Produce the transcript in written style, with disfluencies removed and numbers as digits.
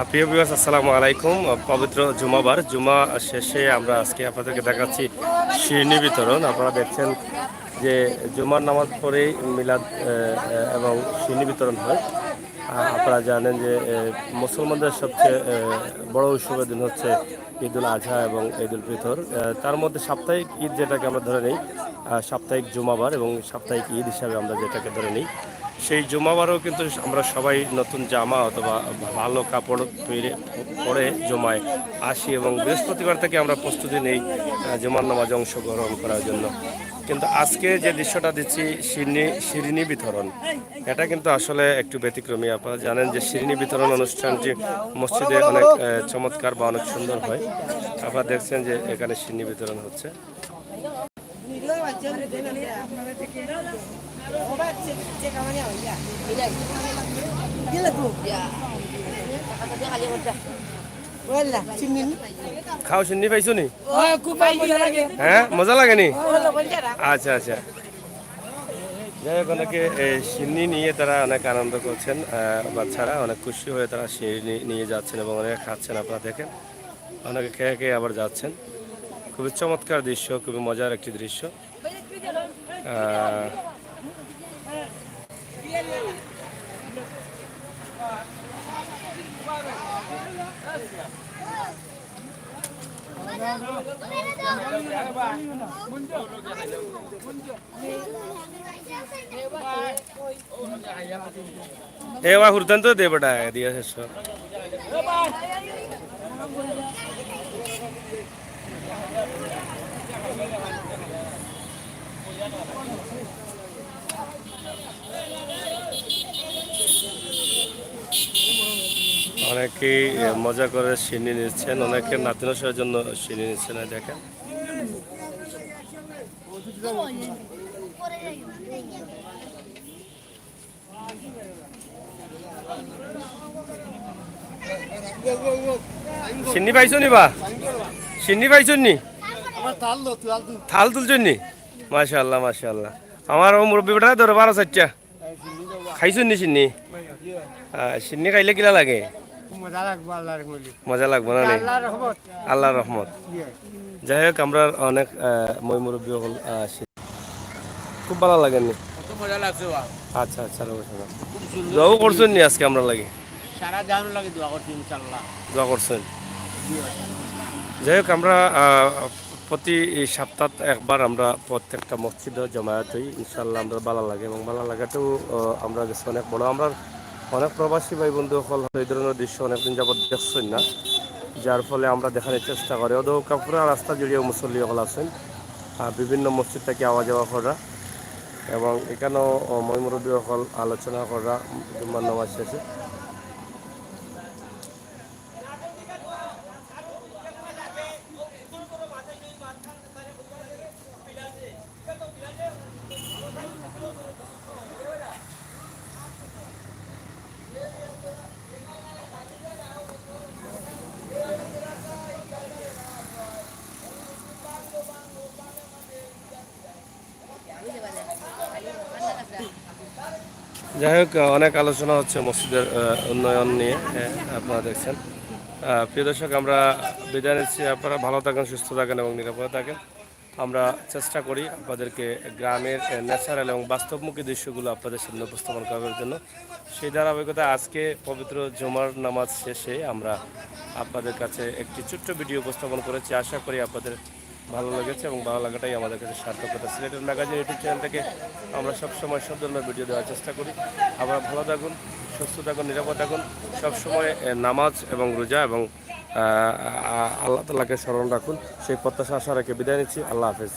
প্রিয় ভিউয়ার্স, আসসালামু আলাইকুম। পবিত্র জুমাবার জুমা শেষে আমরা আজকে আপনাদেরকে দেখাচ্ছি শিরনি বিতরণ। আপনারা দেখছেন যে জুমার নামাজ পড়েই মিলাদ এবং শিরনি বিতরণ হয়। আপনারা জানেন যে মুসলমানদের সবচেয়ে বড় উৎসবের দিন হচ্ছে ঈদুল আজহা এবং ঈদুল ফিতর। তার মধ্যে সাপ্তাহিক ঈদ যেটাকে আমরা ধরে নিই, সাপ্তাহিক জুমাবার এবং সাপ্তাহিক ঈদ হিসাবে আমরা যেটাকে ধরে নিই, সেই জুমাবারও কিন্তু আমরা সবাই নতুন জামা অথবা ভালো কাপড় পরে জমায় আসি এবং বৃহস্পতিবার থেকে আমরা প্রস্তুতি নেই জুমার নামাজে অংশগ্রহণ করার জন্য। কিন্তু আজকে যে দৃশ্যটা দিচ্ছি শিরিনি বিতরণ, এটা কিন্তু আসলে একটু ব্যতিক্রমী। আপনারা জানেন যে শিরিনি বিতরণ অনুষ্ঠানটি মসজিদে অনেক চমৎকার বা অনেক সুন্দর হয়। আপনারা দেখছেন যে এখানে শিরিনি বিতরণ হচ্ছে। খাও শিন্নি পাইছো নি? হ্যাঁ, মজা লাগেনি? আচ্ছা আচ্ছা, যাই হোক, অনেকে শিন্নি নিয়ে তারা অনেক আনন্দ করছেন। বাচ্চারা অনেক খুশি হয়ে তারা শিন্নি নিয়ে যাচ্ছেন এবং অনেকে খাচ্ছেন। আপনারা দেখেন, অনেকে খেয়ে খেয়ে আবার যাচ্ছেন। খুবই চমৎকার দৃশ্য, খুবই মজার একটি দৃশ্য। এবার হুরতান তো দে বেটা দিয়া শেষ। অনেকেই মজা করে সিনি নিচ্ছেন, অনেকে নাতিনসার জন্য সিনি নিচ্ছেন। দেখেন, সিন্নি পাইছো নি? বা সিন্নি পাইছো নি? থাল তুলছেন নি? মাশাআল্লাহ মাশাআল্লাহ। আমার ও মুরব্বী বেটা ধরে 12-4টা খাইছো নি সিন্নি? সিন্নি খাইলে কিলা লাগে? মজা লাগবো না? আল্লাহর রহমত। যাই হোক, আমরা অনেক মই মুরব্বী হল, খুব ভালো লাগেনি? আচ্ছা আচ্ছা, দোয়া করছেন নি আজকে আমরা লাগে? দোয়া করছেন। যাই হোক, আমরা প্রতি সপ্তাহ একবার আমরা প্রত্যেকটা মসজিদে জমায়েত হই। ইনশাল্লাহ আমরা ভালো লাগে এবং ভালো লাগাতেও আমরা গেছি অনেক বড়। আমরা অনেক প্রবাসী ভাই বন্ধু হল এই ধরনের দৃশ্য অনেকদিন যাবৎ দেখছেন না, যার ফলে আমরা দেখানোর চেষ্টা করি। ওদের কাপুরা রাস্তা জুড়িয়ে মুসল্লি হল আছেন, বিভিন্ন মসজিদ থেকে আওয়া যাওয়া করা এবং এখানেও ময়মুরব্বী হল আলোচনা করা জুম্মার নামাজ শেষে। যাই হোক, অনেক আলোচনা হচ্ছে মসজিদের উন্নয়ন নিয়ে, আপনারা দেখছেন। প্রিয় দর্শক, আমরা বিদায় নিচ্ছি। আপনারা ভালো থাকেন, সুস্থ থাকেন এবং নিরাপদে থাকেন। আমরা চেষ্টা করি আপনাদেরকে গ্রামের ন্যাচারাল এবং বাস্তবমুখী দৃশ্যগুলো আপনাদের সামনে উপস্থাপন করার জন্য। সেই ধারাবাহিকতা আজকে পবিত্র জুমার নামাজ শেষে আমরা আপনাদের কাছে একটি ছোট্ট ভিডিও উপস্থাপন করেছি। আশা করি আপনাদের ভালো লেগেছে এবং ভালো লাগাটাই আমাদের কাছে সার্থকতা। সিলেটের ম্যাগাজিন ইউটিউব চ্যানেল থেকে আমরা সবসময় সব ধরনের ভিডিও দেওয়ার চেষ্টা করি। আপনারা ভালো থাকুন, সুস্থ থাকুন, নিরাপদ থাকুন, সবসময় নামাজ এবং রোজা এবং আল্লাহ তাআলাকে স্মরণ রাখুন। সেই প্রত্যাশা আশা রেখে বিদায় নিচ্ছি। আল্লাহ হাফেজ।